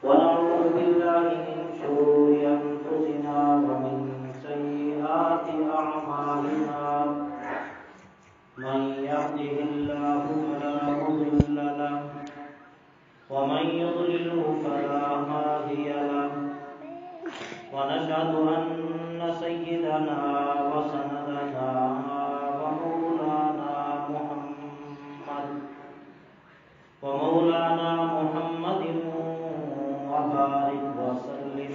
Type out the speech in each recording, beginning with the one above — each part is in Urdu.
ونعوذ بالله من شرور أنفسنا ومن سيئات أعمالنا من يهده الله فلا مضل له ومن يضلله فلا هادي له ونشهد أن سيدنا وسندنا ومولانا محمد وبارك وسلم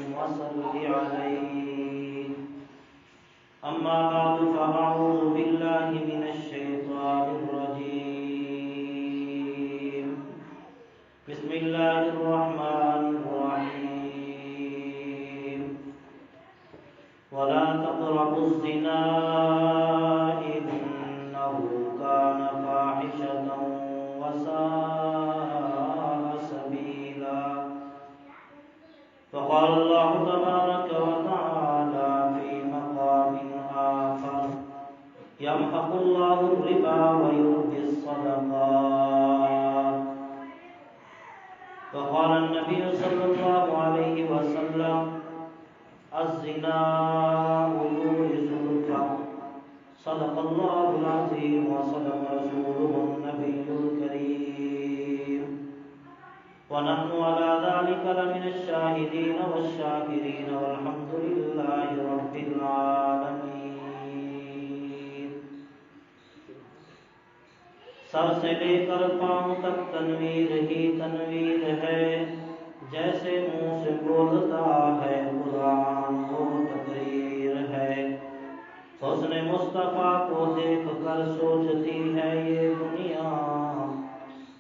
عليه أما بعد فأعوذ بالله من الشيطان الرجيم بسم الله الرحمن الرحيم ولا تقربوا الزنا إنه كان فاحشة وساء سبيلا فقال الله تبارك وتعالى في مقام آخر يمحق الله الربا ويربي الصدقات وقال النبي صلى الله عليه وسلم الزنا يورث الفقر صدق الله العظيم وصدق رسوله النبي الكريم ونحن على ذلك لمن الشاهدين والشاكرين والحمد لله رب العالمين. سر سے لے کر پاؤں تک تنویر ہی تنویر ہے، جیسے منہ سے بولتا ہے قرآن وہ تقریر ہے. حسن مصطفیٰ کو دیکھ کر سوچتی ہے یہ دنیا،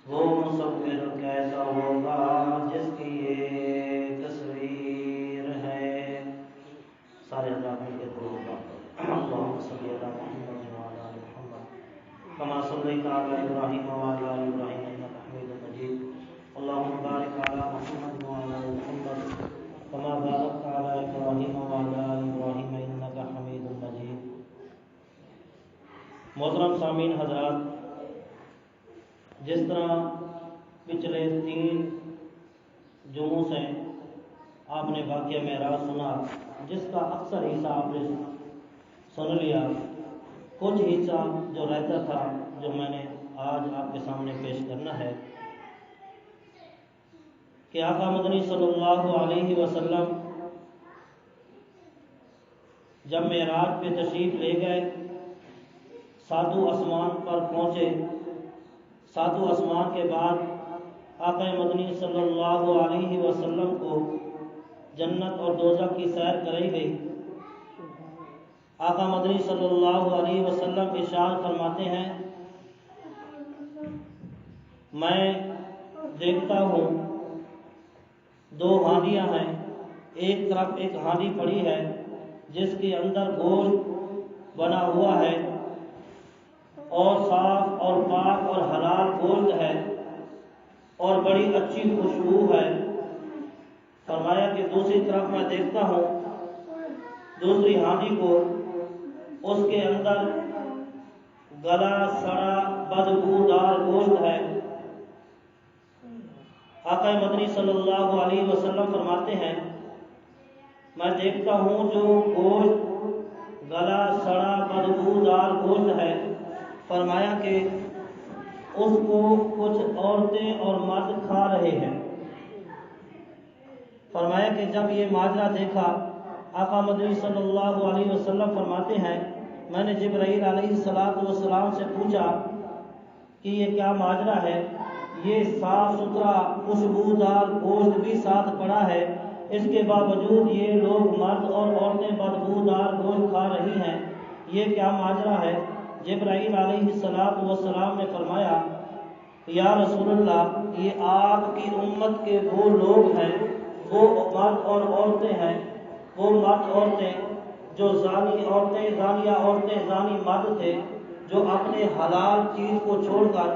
وہ مصور کیسا ہوگا جس کی یہ تصویر ہے. سارے حضرات مل کے درود پڑھیں. اللہم صلی علی محمد وعلی آل محمد کما صلیت علی ابراہیم وعلی آل ابراہیم انک حمید مجید. اللہم بارک علی محمد وعلی آل محمد کما بارکت علی ابراہیم وعلی آل ابراہیم انک حمید مجید. محترم سامعین حضرات، جس طرح پچھلے 3 جمعوں سے آپ نے واقعہ معراج سنا، جس کا اکثر حصہ آپ نے سن لیا، کچھ حصہ جو رہتا تھا جو میں نے آج آپ کے سامنے پیش کرنا ہے کہ آقا مدنی صلی اللہ علیہ وسلم جب معراج پہ تشریف لے گئے، 7 آسمان پر پہنچے. 7 آسمان کے بعد آقا مدنی صلی اللہ علیہ وسلم کو جنت اور دوزخ کی سیر کرائی گئی. آقا مدنی صلی اللہ علیہ وسلم ارشاد فرماتے ہیں، میں دیکھتا ہوں 2 ہانڈیاں ہیں. ایک طرف ایک ہانڈی پڑی ہے جس کے اندر گوشت بنا ہوا ہے اور صاف اور پاک اور حلال گوشت ہے اور بڑی اچھی خوشبو ہے. فرمایا کہ دوسری طرف میں دیکھتا ہوں دوسری ہانڈی کو، اس کے اندر گلا سڑا بدبودار گوشت ہے. آقا مدنی صلی اللہ علیہ وسلم فرماتے ہیں، میں دیکھتا ہوں جو گوشت گلا سڑا بدبودار گوشت ہے، فرمایا کہ اس کو کچھ عورتیں اور مرد کھا رہے ہیں. فرمایا کہ جب یہ ماجرا دیکھا، آقا مدنی صلی اللہ علیہ وسلم فرماتے ہیں، میں نے جبرائیل علیہ السلام سے پوچھا کہ یہ کیا ماجرا ہے؟ یہ صاف ستھرا خوشبودار گوشت بھی ساتھ پڑا ہے، اس کے باوجود یہ لوگ مرد اور عورتیں بدبودار گوشت کھا رہی ہیں، یہ کیا ماجرا ہے؟ جبرائیل علیہ السلام نے فرمایا، یا رسول اللہ، یہ آپ کی امت کے وہ لوگ ہیں، وہ مرد اور عورتیں ہیں، وہ مرد عورتیں جو زانی عورتیں، زانیہ عورتیں، زانی مرد تھے، جو اپنے حلال چیز کو چھوڑ کر،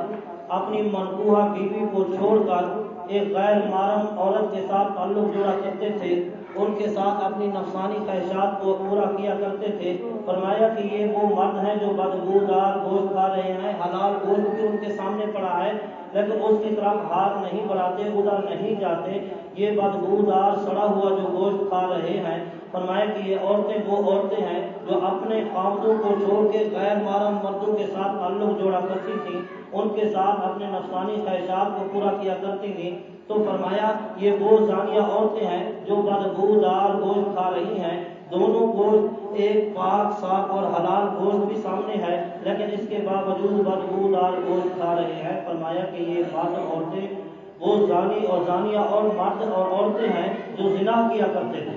اپنی منقوہ بیوی کو چھوڑ کر ایک غیر محرم عورت کے ساتھ تعلق جوڑا کرتے تھے، ان کے ساتھ اپنی نفسانی خواہشات کو پورا کیا کرتے تھے، فرمایا کہ یہ وہ مرد ہیں جو بدبودار گوشت کھا رہے ہیں، حلال گوشت بھی ان کے سامنے پڑا ہے لیکن اس کی طرف ہاتھ نہیں بڑھاتے، ادھر نہیں جاتے، یہ بدبودار سڑا ہوا جو گوشت کھا رہے ہیں۔ فرمایا کہ یہ عورتیں وہ عورتیں ہیں جو اپنے خاوندوں کو چھوڑ کے غیر محرم مردوں کے ساتھ تعلق جوڑا کرتی تھیں، ان کے ساتھ اپنے نفسانی خواہشات کو پورا کیا کرتی تھیں۔ تو فرمایا یہ وہ زانیہ عورتیں ہیں جو بدبودار گوشت کھا رہی ہیں۔ دونوں گوشت ایک پاک صاف اور حلال گوشت بھی سامنے ہے لیکن اس کے باوجود بدبودار گوشت کھا رہے ہیں۔ فرمایا کہ یہ فاسق عورتیں وہ زانی اور زانیہ اور مرد اور عورتیں ہیں جو زنا کیا کرتے تھے۔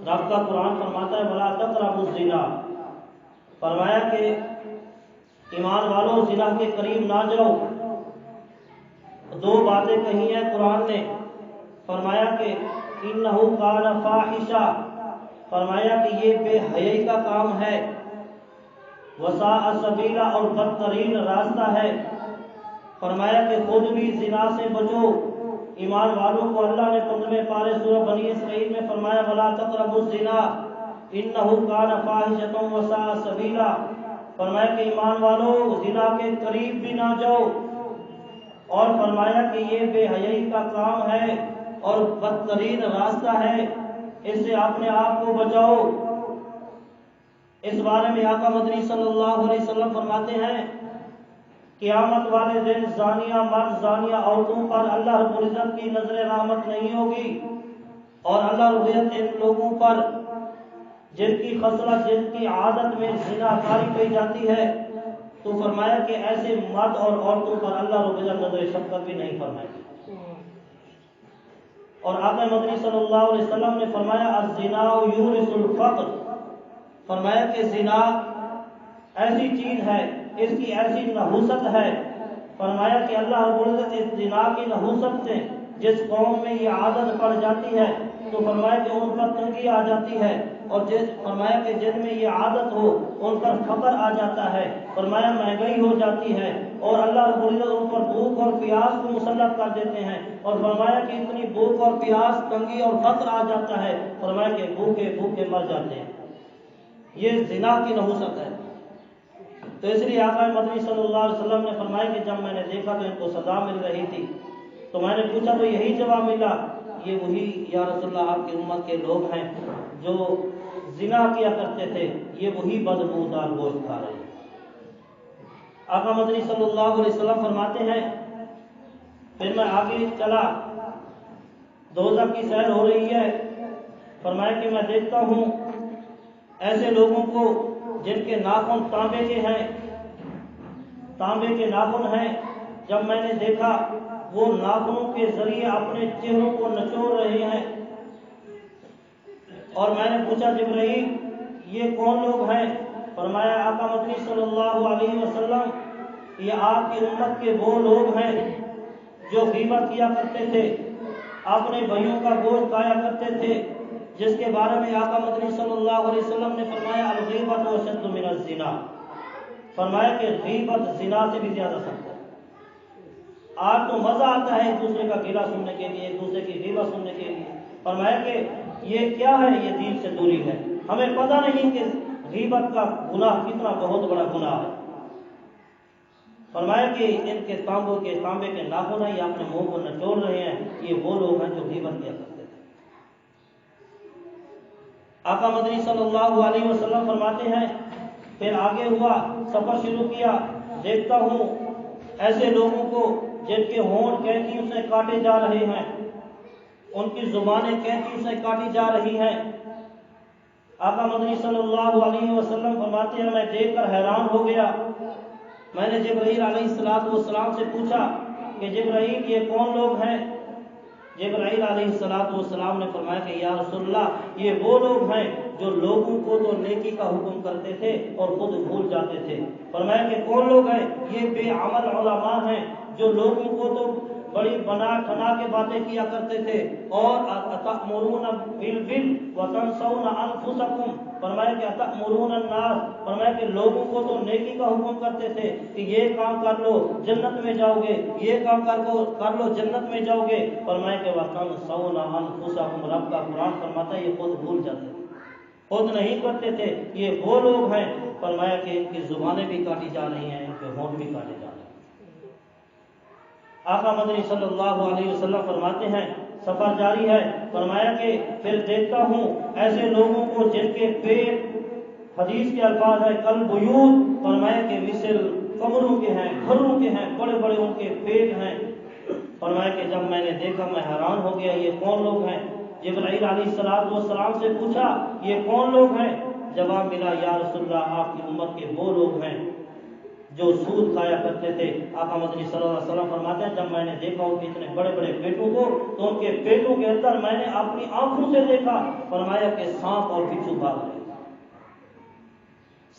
رب کا قرآن فرماتا ہے وَلَا تَقْرَبُوا الزِّنَا، فرمایا کہ ایمان والوں زنا کے قریب نہ جاؤ۔ دو باتیں کہی ہیں قرآن نے، فرمایا کہ اِنَّهُ كَانَ فَاحِشًا، فرمایا کہ یہ بے حیائی کا کام ہے، وَسَاءَ سَبِيلًا اور بدترین راستہ ہے۔ فرمایا کہ خود بھی زنا سے بچو۔ ایمان والوں کو اللہ نے 15ویں پارے سورہ بنی اسرائیل میں فرمایا وَلَا تَقْرَبُوا الزِّنَا إِنَّهُ كَانَ فَاحِشَةً وَسَاءَ سَبِيلًا، فرمایا کہ ایمان والوں زنا کے قریب بھی نہ جاؤ، اور فرمایا کہ یہ بے حیائی کا کام ہے اور بدترین راستہ ہے، اس سے اپنے آپ کو بچاؤ۔ اس بارے میں آقا مدنی صلی اللہ علیہ وسلم فرماتے ہیں قیامت والے دن زانیہ مرد زانیہ عورتوں پر اللہ رب العزت کی نظر رحمت نہیں ہوگی، اور اللہ رب العزت ان لوگوں پر جن کی خصلت جن کی عادت میں زنا کاری کی جاتی ہے، تو فرمایا کہ ایسے مرد اور عورتوں پر اللہ رب العزت نظر شفقت بھی نہیں فرمائے گی۔ اور آقا مدنی صلی اللہ علیہ وسلم نے فرمایا الزنا یورث الفقر، فرمایا کہ زنا ایسی چیز ہے، اس کی ایسی نحوست ہے، فرمایا کہ اللہ رب العزت اس زنا کی نحوست سے جس قوم میں یہ عادت پڑ جاتی ہے تو فرمایا کہ ان پر تنگی آ جاتی ہے، اور فرمایا کہ جن میں یہ عادت ہو ان پر فقر آ جاتا ہے، فرمایا مہنگائی ہو جاتی ہے، اور اللہ رب العزت ان پر بھوک اور پیاس کو مسلط کر دیتے ہیں، اور فرمایا کہ اتنی بھوک اور پیاس تنگی اور فقر آ جاتا ہے، فرمایا کہ بھوکے بھوکے مر جاتے ہیں۔ یہ زنا کی نحوست ہے۔ تو اس لیے آقا مدنی صلی اللہ علیہ وسلم نے فرمایا کہ جب میں نے دیکھا تو ان کو سزا مل رہی تھی تو میں نے پوچھا تو یہی جواب ملا، یہ وہی یا رسول اللہ آپ کی امت کے لوگ ہیں جو زنا کیا کرتے تھے، یہ وہی بدبودار گوشت کھا رہے ہیں۔ آقا مدنی صلی اللہ علیہ وسلم فرماتے ہیں پھر میں آگے چلا، دوزخ کی سیر ہو رہی ہے، فرمایا کہ میں دیکھتا ہوں ایسے لوگوں کو جن کے ناخن تانبے کے ہیں، تانبے کے ناخن ہیں، جب میں نے دیکھا وہ ناخنوں کے ذریعے اپنے چہروں کو نچوڑ رہے ہیں، اور میں نے پوچھا جبرائیل یہ کون لوگ ہیں؟ فرمایا آقا مدنی صلی اللہ علیہ وسلم یہ آپ کی امت کے وہ لوگ ہیں جو غیبت کیا کرتے تھے، اپنے بھائیوں کا گوشت کھایا کرتے تھے، جس کے بارے میں آقا مدنی صلی اللہ علیہ وسلم نے فرمایا الغیبت اشد من الزنا، فرمایا کہ غیبت زنا سے بھی زیادہ سخت ہے۔ آج تو مزہ آتا ہے ایک دوسرے کا گلہ سننے کے لیے، ایک دوسرے کی غیبت سننے کے لیے، فرمایا کہ یہ کیا ہے، یہ دین سے دوری ہے۔ ہمیں پتہ نہیں کہ غیبت کا گناہ کتنا بہت بڑا گناہ ہے۔ فرمایا کہ ان کے تانبے کے ناخن ہیں، یہ اپنے منہ کو نچوڑ رہے ہیں، یہ وہ لوگ ہیں جو غیبت کیا کرتے تھے۔ آقا مدنی صلی اللہ علیہ وسلم فرماتے ہیں پھر آگے ہوا، سفر شروع کیا، دیکھتا ہوں ایسے لوگوں کو جن کے ہونٹ کینچیوں سے کاٹے جا رہے ہیں، ان کی زبانیں کینچیوں سے کاٹی جا رہی ہیں۔ آقا مدنی صلی اللہ علیہ وسلم فرماتے ہیں میں دیکھ کر حیران ہو گیا۔ میں نے جبرائیل علیہ السلام سے پوچھا کہ جبرائیل یہ کون لوگ ہیں؟ جبرائیل علیہ السلام نے فرمایا کہ یا رسول اللہ یہ وہ لوگ ہیں جو لوگوں کو تو نیکی کا حکم کرتے تھے اور خود بھول جاتے تھے۔ فرمایا کہ کون لوگ ہیں؟ یہ بے عمل علماء ہیں جو لوگوں کو تو بڑی بنا ٹھنا کے باتیں کیا کرتے تھے، اور اتأمرون بالبر وتنسون انفسکم، فرمایا کہ اتأمرون الناس، فرمایا کہ لوگوں کو تو نیکی کا حکم کرتے تھے کہ یہ کام کر لو جنت میں جاؤ گے، یہ کام کر لو جنت میں جاؤ گے، فرمایا کہ وتنسون انفسکم، رب کا قرآن فرماتا ہے یہ خود بھول جاتے تھے، خود نہیں کرتے تھے۔ یہ وہ لوگ ہیں فرمایا کہ ان کی زبانیں بھی کاٹی جا رہی ہیں، ان کے ہونٹ بھی کاٹے جا رہے ہیں۔ آقا مدنی صلی اللہ علیہ وسلم فرماتے ہیں، سفر جاری ہے، فرمایا کہ پھر دیکھتا ہوں ایسے لوگوں کو جن کے پیٹ، حدیث کے الفاظ ہے کالبیوت، فرمایا کہ مثل کمروں کے ہیں، گھروں کے ہیں، بڑے بڑے ان کے پیٹ ہیں۔ فرمایا کہ جب میں نے دیکھا میں حیران ہو گیا، یہ کون لوگ ہیں؟ جبرائیل علیہ السلام سے پوچھا یہ کون لوگ ہیں؟ جواب ملا یا رسول اللہ آپ کی امت کے وہ لوگ ہیں جو سود کھایا کرتے تھے۔ آقا مدنی صلی اللہ علیہ وسلم فرماتے ہیں جب میں نے دیکھا ان کے اتنے بڑے بڑے پیٹوں کو تو ان کے پیٹوں کے اندر میں نے اپنی آنکھوں سے دیکھا، فرمایا کہ سانپ اور بچھو بھاگ رہے تھے،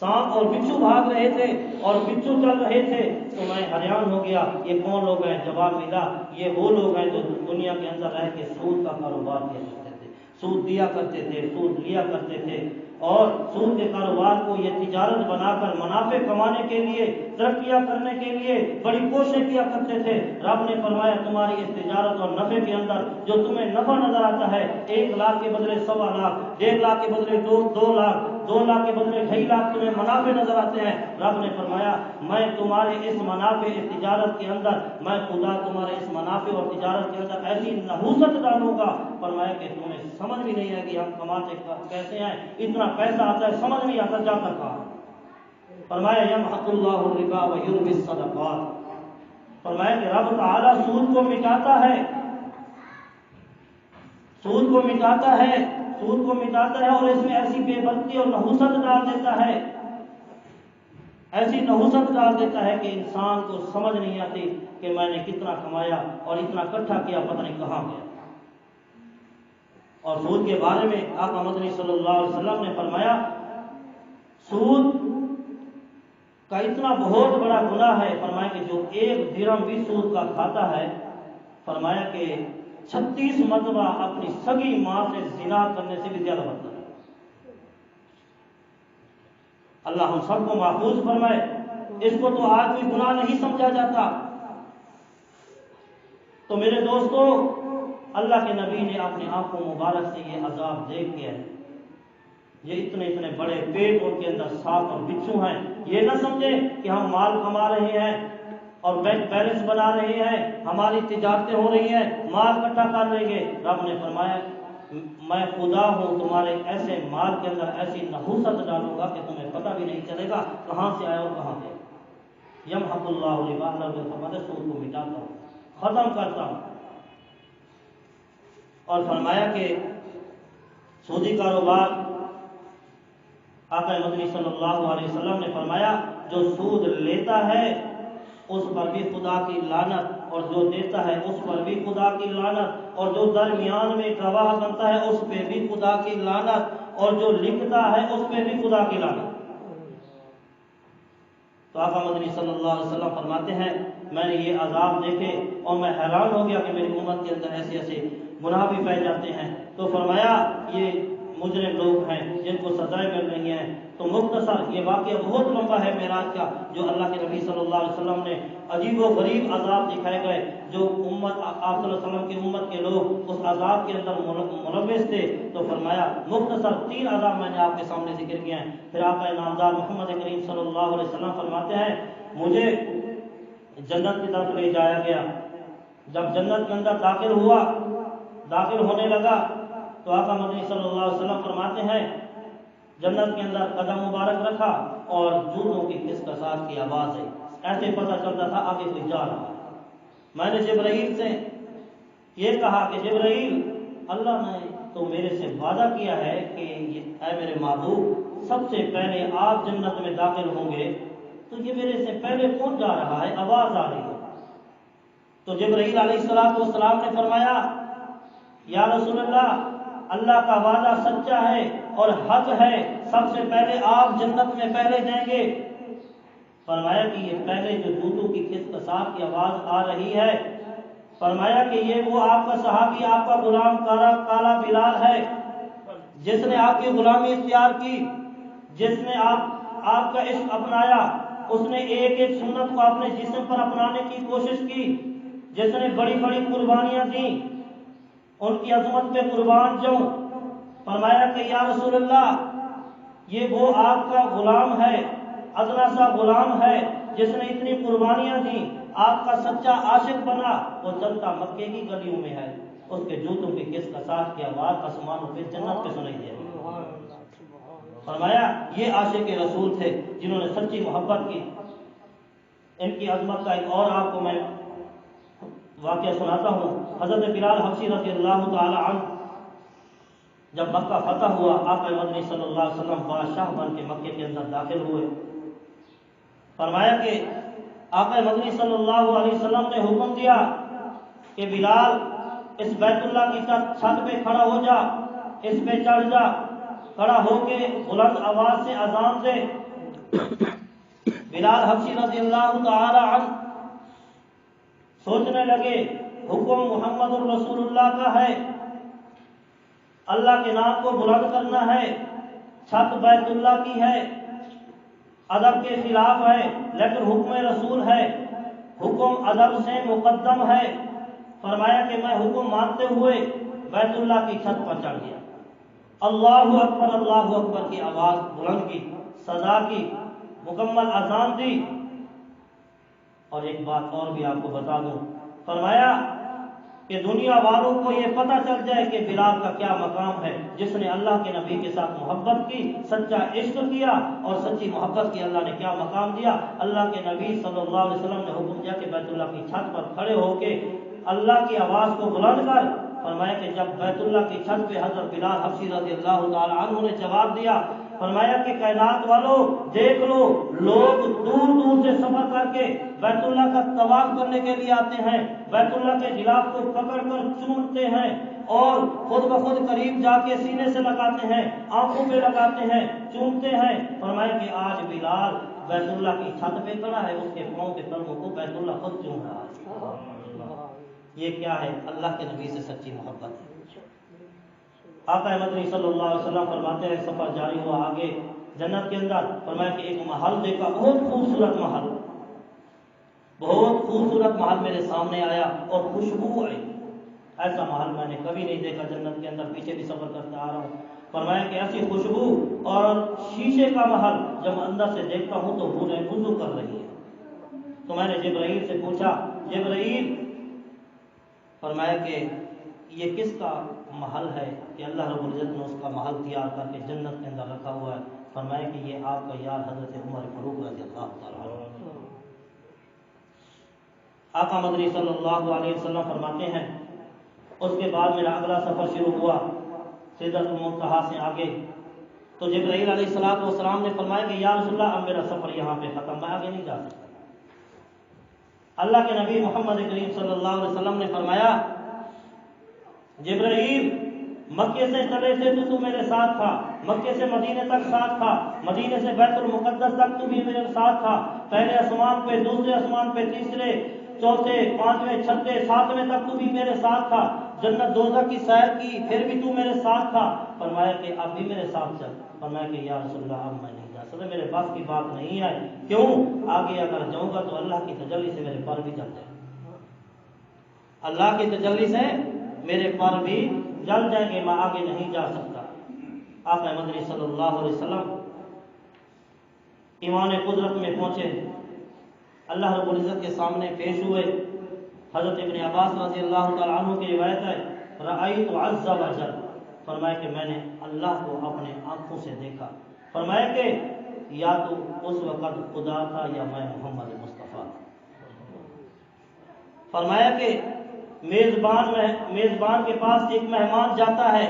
سانپ اور بچھو بھاگ رہے تھے اور بچھو چل رہے تھے۔ تو میں حیران ہو گیا یہ کون لوگ ہیں؟ جواب ملا یہ وہ لوگ ہیں جو دنیا کے اندر رہ کے سود کا کاروبار کیا کرتے تھے، سود دیا کرتے تھے، سود لیا کرتے تھے، اور سود کے کاروبار کو یہ تجارت بنا کر منافع کمانے کے لیے، ترقیاں کرنے کے لیے بڑی کوشش کیا کرتے تھے۔ رب نے فرمایا تمہاری اس تجارت اور نفع کے اندر جو تمہیں نفع نظر آتا ہے 1 لاکھ کے بدلے 1.25 لاکھ، 1.5 لاکھ کے بدلے 2 لاکھ، 2 لاکھ کے بدلے 2.5 لاکھ تمہیں منافع نظر آتے ہیں، رب نے فرمایا میں تمہارے اس منافع اس تجارت کے اندر، میں خدا تمہارے اس منافع اور تجارت کے اندر ایسی نحوست ڈالوں گا، فرمایا کہ تمہیں سمجھ بھی نہیں ہے کہ ہم کماتے کیسے ہیں، اتنا پیسہ آتا ہے سمجھ نہیں آتا جاتا کہاں۔ فرمایا یمحق اللہ الربا ویربی الصدقات، فرمایا کہ رب تعالیٰ سود کو مٹاتا ہے، سود کو مٹاتا ہے، سود کو مٹاتا ہے، اور اس میں ایسی بے بختی اور نحوست ڈال دیتا ہے، ایسی نحوست ڈال دیتا ہے کہ انسان کو سمجھ نہیں آتی کہ میں نے کتنا کمایا اور اتنا اکٹھا کیا پتہ نہیں کہاں گیا۔ اور سود کے بارے میں آقا مدنی صلی اللہ علیہ وسلم نے فرمایا سود کا اتنا بہت بڑا گناہ ہے، فرمایا کہ جو 1 درہم بھی سود کا کھاتا ہے، فرمایا کہ 36 مرتبہ اپنی سگی ماں سے زنا کرنے سے بھی زیادہ بدتر ہے۔ اللہ ہم سب کو محفوظ فرمائے۔ اس کو تو آج کوئی گناہ نہیں سمجھا جاتا۔ تو میرے دوستو اللہ کے نبی نے اپنی آنکھوں مبارک سے یہ عذاب دیکھ کے یہ اتنے اتنے بڑے پیٹ ان کے اندر سانپ اور بچھو ہیں، یہ نہ سمجھیں کہ ہم مال کما رہے ہیں اور بینک بیلنس بنا رہے ہیں، ہماری تجارتیں ہو رہی ہیں، مال اکٹھا کر رہے ہیں۔ رب نے فرمایا میں خدا ہوں تمہارے ایسے مال کے اندر ایسی نحوست ڈالوں گا کہ تمہیں پتہ بھی نہیں چلے گا کہاں سے آیا اور کہاں گیا۔ یمحق اللہ الربا، اللہ نے فرمایا سود کو مٹاتا ہوں، ختم کرتا ہوں۔ اور فرمایا کہ سودی کاروبار، آقا مدنی صلی اللہ علیہ وسلم نے فرمایا جو سود لیتا ہے اس پر بھی خدا کی لعنت، اور جو دیتا ہے اس پر بھی خدا کی لعنت، اور جو درمیان میں گواہ بنتا ہے اس پہ بھی خدا کی لعنت، اور جو لکھتا ہے اس پہ بھی خدا کی لعنت۔ تو آقا مدنی صلی اللہ علیہ وسلم فرماتے ہیں میں نے یہ عذاب دیکھے اور میں حیران ہو گیا کہ میری امت کے اندر ایسے ایسے گناہ بھی پائے جاتے ہیں۔ تو فرمایا یہ مجرم لوگ ہیں جن کو سزائیں مل رہی ہیں۔ تو مختصر یہ واقعہ بہت لمبا ہے معراج کا، جو اللہ کے نبی صلی اللہ علیہ وسلم نے عجیب و غریب عذاب دکھائے گئے، جو امت آپ صلی اللہ علیہ وسلم کی امت کے لوگ اس عذاب کے اندر ملوث تھے۔ تو فرمایا مختصر 3 عذاب میں نے آپ کے سامنے ذکر کیے ہیں۔ پھر آقا نامدار محمد کریم صلی اللہ علیہ وسلم فرماتے ہیں مجھے جنت کی طرف لے جایا گیا، جب جنت کے اندر داخل ہونے لگا تو آقا مدنی صلی اللہ علیہ وسلم فرماتے ہیں جنت کے اندر قدم مبارک رکھا اور جوتوں کی کھسکساہٹ کی آواز آئی، ایسے پتہ چلتا تھا آگے کوئی جا رہا ہے۔ میں نے جبرائیل سے یہ کہا کہ جبرائیل اللہ نے تو میرے سے وعدہ کیا ہے کہ اے میرے محبوب سب سے پہلے آپ جنت میں داخل ہوں گے، تو یہ میرے سے پہلے کون جا رہا ہے، آواز آ رہی ہے۔ تو جبرائیل علیہ السلام نے فرمایا یا رسول اللہ اللہ کا وعدہ سچا ہے اور حق ہے، سب سے پہلے آپ جنت میں پہلے جائیں گے۔ فرمایا کہ یہ پہلے جو جوتوں کی کھسکساہٹ کی آواز آ رہی ہے، فرمایا کہ یہ وہ آپ کا صحابی، آپ کا غلام کالا بلال ہے جس نے آپ کی غلامی اختیار کی، جس نے آپ کا عشق اپنایا، اس نے ایک ایک سنت کو اپنے جسم پر اپنانے کی کوشش کی، جس نے بڑی بڑی قربانیاں دیں، ان کی عظمت پہ قربان جاؤں۔ فرمایا کہ یا رسول اللہ، یہ وہ آپ کا غلام ہے، ادنا سا غلام ہے جس نے اتنی قربانیاں دیں، آپ کا سچا عاشق بنا، وہ چلتا مکے کی گلیوں میں ہے، اس کے جوتوں کی کس کساٹ کی آواز آسمانوں پہ جنت پہ سنائی دے رہی ہے۔ فرمایا یہ عاشق رسول تھے جنہوں نے سچی محبت کی۔ ان کی عظمت کا ایک اور آپ کو میں واقعہ سناتا ہوں۔ حضرت بلال حبشی رضی اللہ تعالی عنہ جب مکہ فتح ہوا، آقا مدنی صلی اللہ علیہ وسلم بادشاہ بن کے مکے کے اندر داخل ہوئے۔ فرمایا کہ آقا مدنی صلی اللہ علیہ وسلم نے حکم دیا کہ بلال اس بیت اللہ کی چھت پہ کھڑا ہو جا، اس پہ چڑھ جا، کھڑا ہو کے بلند آواز سے اذان دے۔ بلال حبشی رضی اللہ تعالی عنہ سوچنے لگے، حکم محمد الرسول اللہ کا ہے، اللہ کے نام کو بلند کرنا ہے، چھت بیت اللہ کی ہے، ادب کے خلاف ہے، لیکن حکم رسول ہے، حکم ادب سے مقدم ہے۔ فرمایا کہ میں حکم مانتے ہوئے بیت اللہ کی چھت پر چڑھ گیا، اللہ اکبر کی آواز بلند کی، صدا کی، مکمل اذان دی۔ اور ایک بات اور بھی آپ کو بتا دوں، فرمایا کہ دنیا والوں کو یہ پتہ چل جائے کہ بلال کا کیا مقام ہے، جس نے اللہ کے نبی کے ساتھ محبت کی، سچا عشق کیا اور سچی محبت کی، اللہ نے کیا مقام دیا۔ اللہ کے نبی صلی اللہ علیہ وسلم نے حکم دیا کہ بیت اللہ کی چھت پر کھڑے ہو کے اللہ کی آواز کو بلند کر۔ فرمایا کہ جب بیت اللہ کی چھت پہ حضرت بلال حبشی رضی اللہ تعالی عنہ نے جواب دیا، فرمایا کہ کائنات والوں دیکھ لو، لوگ دور دور سے سفر کر کے بیت اللہ کا طواف کرنے کے لیے آتے ہیں، بیت اللہ کے غلاف کو پکڑ کر چومتے ہیں اور خود بخود قریب جا کے سینے سے لگاتے ہیں، آنکھوں پہ لگاتے ہیں، چومتے ہیں۔ فرمایا کہ آج بلال بیت اللہ کی چھت پہ کھڑا ہے، اس کے پاؤں کے تلووں کو بیت اللہ خود چوم رہا ہے۔ یہ کیا ہے؟ اللہ کے نبی سے سچی محبت ہے۔ آقا مدنی صلی اللہ علیہ وسلم فرماتے ہیں، سفر جاری ہوا آگے جنت کے اندر، فرمایا کہ ایک محل دیکھا، بہت خوبصورت محل، بہت خوبصورت محل میرے سامنے آیا اور خوشبو آئی، ایسا محل میں نے کبھی نہیں دیکھا جنت کے اندر، پیچھے بھی سفر کرتے آ رہا ہوں۔ فرمایا کہ ایسی خوشبو اور شیشے کا محل، جب اندر سے دیکھتا ہوں تو حوریں وضو کر رہی ہے۔ تو میں نے جبرائیل سے پوچھا، جبرائیل، فرمایا کہ یہ کس کا محل ہے کہ اللہ رب العزت نے اس کا محل تیار کر کے جنت کے اندر رکھا ہوا ہے؟ فرمایا کہ یہ آپ کا یار حضرت عمر فاروق رضی اللہ تعالیٰ عنہ۔ آقا مدنی صلی اللہ علیہ وسلم فرماتے ہیں، اس کے بعد میرا اگلا سفر شروع ہوا سدرۃ المنتہا سے آگے، تو جبرائیل علیہ السلام نے فرمایا کہ یا رسول اللہ اب میرا سفر یہاں پہ ختم، میں آگے نہیں جا سکتا۔ اللہ کے نبی محمد کریم صلی اللہ علیہ وسلم نے فرمایا، جبرائیل مکے سے چلے تھے تو میرے ساتھ تھا، مکے سے مدینے تک ساتھ تھا، مدینے سے بیت المقدس تک تو بھی میرے ساتھ تھا، پہلے آسمان پہ، دوسرے آسمان پہ، تیسرے، چوتھے، پانچویں، چھٹے، ساتویں تک تو بھی میرے ساتھ تھا، جنت دوزخ کی سیر کی پھر بھی تو میرے ساتھ تھا۔ فرمایا کہ اب بھی میرے ساتھ چل۔ فرمایا کہ یا رسول اللہ اب میں نہیں جا سکتا، میرے پاس کی بات نہیں ہے، کیوں؟ آگے اگر جاؤں گا تو اللہ کی تجلی سے میرے پر بھی جل جائے، اللہ کی تجلی سے میرے پر بھی جل جائیں گے، میں آگے نہیں جا سکتا۔ آقا مدنی صلی اللہ علیہ وسلم ایوان قدرت میں پہنچے، اللہ رب العزت کے سامنے پیش ہوئے۔ حضرت ابن عباس رضی اللہ تعالیٰ عنہ کی روایت ہے، رأیت عز وجل، فرمایا کہ میں نے اللہ کو اپنے آنکھوں سے دیکھا۔ فرمایا کہ یا تو اس وقت خدا تھا یا میں محمد مصطفیٰ۔ فرمایا کہ میزبان کے پاس ایک مہمان جاتا ہے،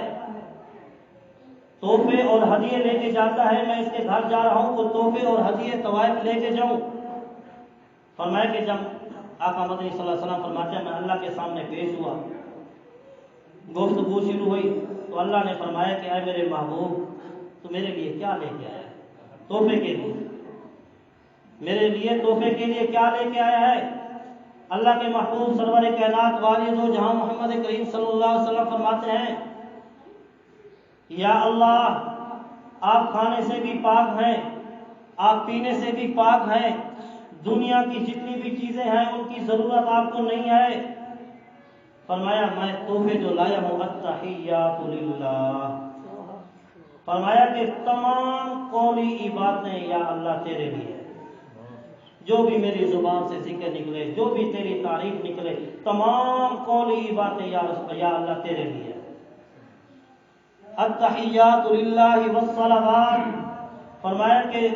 تحفے اور ہدیے لے کے جاتا ہے، میں اس کے گھر جا رہا ہوں تو تحفے اور ہدیے طوائف لے کے جاؤں۔ فرمایا کہ جب آقا مدنی صلی اللہ علیہ وسلم فرماتے ہیں میں اللہ کے سامنے پیش ہوا، گفتگو شروع ہوئی تو اللہ نے فرمایا کہ اے میرے محبوب، تو میرے لیے کیا لے کے آیا ہے؟ تحفے کے لیے، میرے لیے تحفے کے لیے کیا لے کے آیا ہے؟ اللہ کے محبوب سرور کائنات والد و جہاں محمد کریم صلی اللہ علیہ وسلم فرماتے ہیں یا اللہ آپ کھانے سے بھی پاک ہیں، آپ پینے سے بھی پاک ہیں، دنیا کی جتنی بھی چیزیں ہیں ان کی ضرورت آپ کو نہیں ہے۔ فرمایا میں تحفے جو لایا ہوں التحیات للہ، فرمایا کہ تمام قولی عبادتیں یا اللہ تیرے لیے، جو بھی میری زبان سے ذکر نکلے، جو بھی تیری تعریف نکلے، تمام قولی عبادتیں یا اللہ تیرے لیے۔ التحیات للہ والصلوات، فرمایا کہ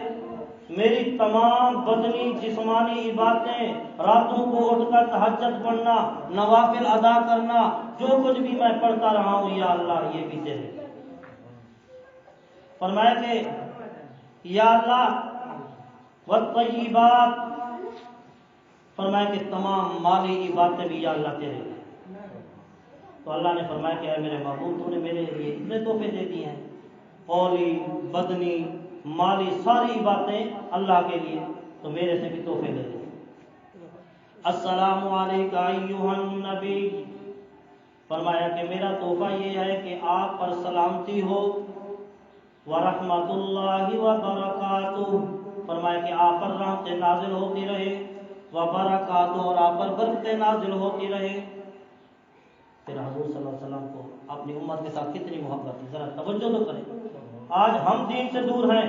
میری تمام بدنی جسمانی عبادتیں، راتوں کو اٹھ کر تہجد پڑھنا، نوافل ادا کرنا، جو کچھ بھی میں پڑھتا رہا ہوں یا اللہ یہ بھی تیرے لیے۔ فرمایا کہ یا اللہ والطیبات، فرمایا کہ تمام مالی عبادتیں بھی یا اللہ تیرے لیے۔ تو اللہ نے فرمایا کہ اے میرے محبوب تو نے میرے لیے اتنے تحفے دے دیے ہیں، قولی، بدنی، مالی، ساری عبادتیں اللہ کے لیے، تو میرے سے بھی تحفے لے لیں۔ السلام علیکہ ایھا النبی، فرمایا کہ میرا تحفہ یہ ہے کہ آپ پر سلامتی ہو، ورحمۃ اللہ وبرکاتہ، فرمایا کہ آپ پر رحمتیں نازل ہوتی رہے، وبرکاتہ، اور آپ پر برکتیں نازل ہوتی رہے۔ پھر حضور صلی اللہ علیہ وسلم کو اپنی امت کے ساتھ کتنی محبت ہے، ذرا توجہ تو کریں۔ آج ہم دین سے دور ہیں،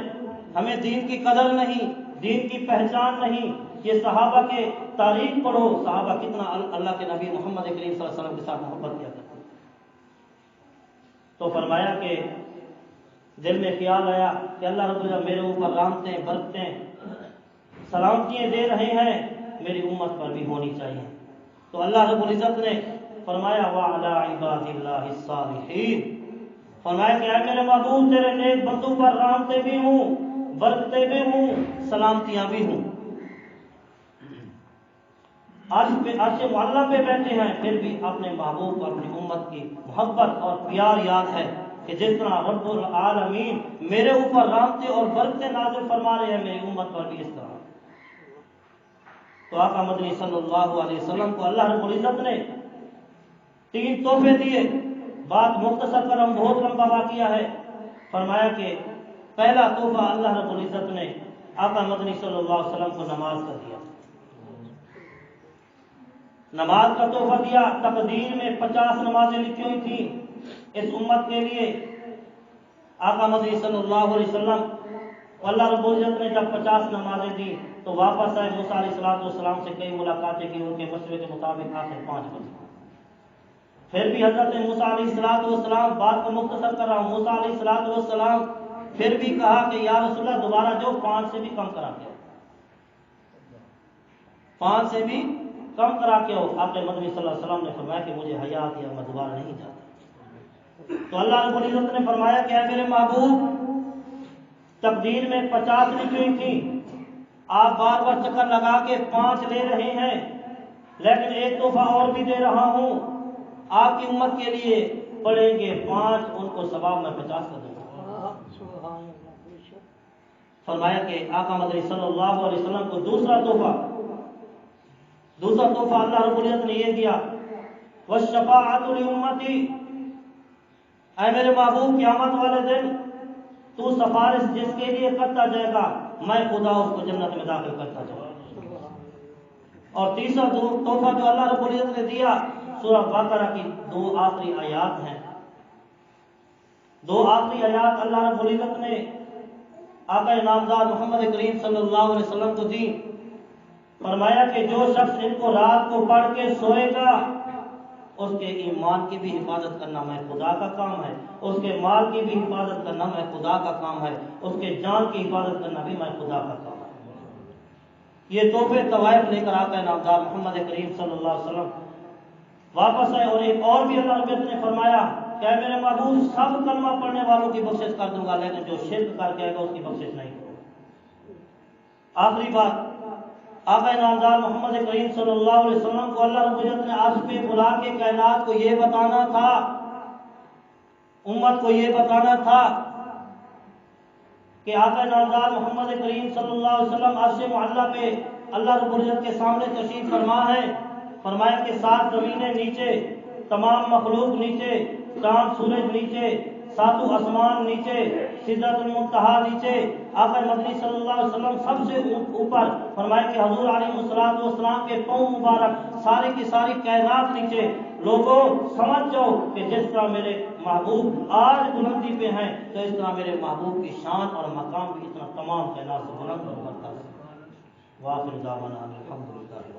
ہمیں دین کی قدر نہیں، دین کی پہچان نہیں۔ یہ صحابہ کے تاریخ پڑھو، صحابہ کتنا اللہ کے نبی محمد کریم صلی اللہ علیہ وسلم کے ساتھ محبت کیا کرتے۔ تو فرمایا کہ دل میں خیال آیا کہ اللہ رب العزت میرے اوپر رحمتیں، برکتیں، سلامتیاں دے رہے ہیں، میری امت پر بھی ہونی چاہیے۔ تو اللہ رب العزت نے فرمایا وَعَلَىٰ عِبَادِ اللَّهِ الصَّالِحِينَ، فرمایا کہ اے میرے محبوب تیرے نیک بندوں پر رحمتیں بھی ہوں، برکتیں بھی ہوں، سلامتیاں بھی ہوں۔ عرش معلیٰ پہ بیٹھے ہیں، پھر بھی اپنے محبوب کو اپنی امت کی محبت اور پیار یاد ہے کہ جس طرح رب العالمین میرے اوپر رحمتیں اور برکتیں نازل فرما رہے ہیں، میری امت پر بھی اس طرح۔ تو آقا مدنی صلی اللہ علیہ وسلم کو اللہ رب العزت نے 3 تحفے دیے۔ بات مختصر کرم، بہت لمبا واقعہ ہے۔ فرمایا کہ پہلا تحفہ اللہ رب العزت نے آقا مدنی صلی اللہ علیہ وسلم کو نماز کا دیا، نماز کا تحفہ دیا۔ تقدیر میں 50 نمازیں لکھی ہوئی تھیں اس امت کے لیے۔ آقا مدنی صلی اللہ علیہ وسلم اللہ رب العزت نے جب 50 نمازیں دی تو واپس آئے، موسیٰ علیہ السلام سے کئی ملاقاتیں کی، ان کے مشورے کے مطابق آخر 5 بجے۔ پھر بھی حضرت موسیٰ علیہ السلام، بات کو مختصر کر رہا ہوں، موسیٰ علیہ السلام پھر بھی کہا کہ یا رسول اللہ دوبارہ جو 5 سے بھی کم کرا کے، 5 سے بھی کم کرا کے ہو۔ آپ نے مدنی صلی اللہ علیہ وسلم نے فرمایا کہ مجھے حیا آتی ہے، میں دوبارہ نہیں جاتا۔ تو اللہ رب العزت نے فرمایا کہ اے میرے محبوب تقدیر میں 50 لکھی ہوئی تھی، آپ بار بار چکر لگا کے 5 لے رہے ہیں، لیکن ایک تحفہ اور بھی دے رہا ہوں، آپ کی امت کے لیے پڑھیں گے 5، ان کو ثواب میں 50 کر دوں گا۔ فرمایا کہ آقا مدنی صلی اللہ علیہ وسلم کو دوسرا تحفہ اللہ رب العزت نے یہ دیا، وَالشَّفَاعَةُ لِأُمَّتِي، اے میرے محبوب قیامت والے دن تو سفارش جس کے لیے کرتا جائے گا، میں خدا اس کو جنت میں داخل کرتا جاؤں گا۔ اور تیسرا تحفہ جو اللہ رب العزت نے دیا، سورہ بقرہ کی 2 آخری آیات ہیں۔ 2 آخری آیات اللہ رب العزت نے آقا نامدار محمد کریم صلی اللہ علیہ وسلم کو دی۔ فرمایا کہ جو شخص ان کو رات کو پڑھ کے سوئے گا، اس کے ایمان کی بھی حفاظت کرنا میں خدا کا کام ہے، اس کے مال کی بھی حفاظت کرنا میں خدا کا کام ہے، اس کے جان کی حفاظت کرنا بھی میں خدا کا کام ہے۔ یہ تحفے طوائف لے کر آقا نامدار محمد کریم صلی اللہ علیہ وسلم واپس آئے، اور ایک اور بھی اللہ رب العزت نے فرمایا کہ اے میرے محبوب سب کلمہ پڑھنے والوں کی بخشش کر دوں گا، لیکن جو شرک کر کے آئے گا اس کی بخشش نہیں کروں گا۔ آخری بات، آقا نامدار محمد کریم صلی اللہ علیہ وسلم کو اللہ رب العزت نے عرش پہ بلا کے کائنات کو یہ بتانا تھا، امت کو یہ بتانا تھا کہ آقا نامدار محمد کریم صلی اللہ علیہ وسلم عرش معلیٰ پہ اللہ رب العزت کے سامنے تشریف فرما ہے، فرمایا کہ 7 زمینیں نیچے، تمام مخلوق نیچے، چاند سورج نیچے، 7 آسمان نیچے، سدرۃ المنتہا نیچے، آقا مدنی صلی اللہ علیہ وسلم سب سے اوپر۔ فرمایا کہ حضور علیہ السلام کے پاؤں مبارک ساری کی ساری کائنات نیچے۔ لوگوں سمجھ جاؤ کہ جس طرح میرے محبوب آج بلندی پہ ہیں تو اس طرح میرے محبوب کی شان اور مقام بھی اتنا تمام کائنات سے بلند اور برتر ہے۔ واخر دعوانا الحمدللہ۔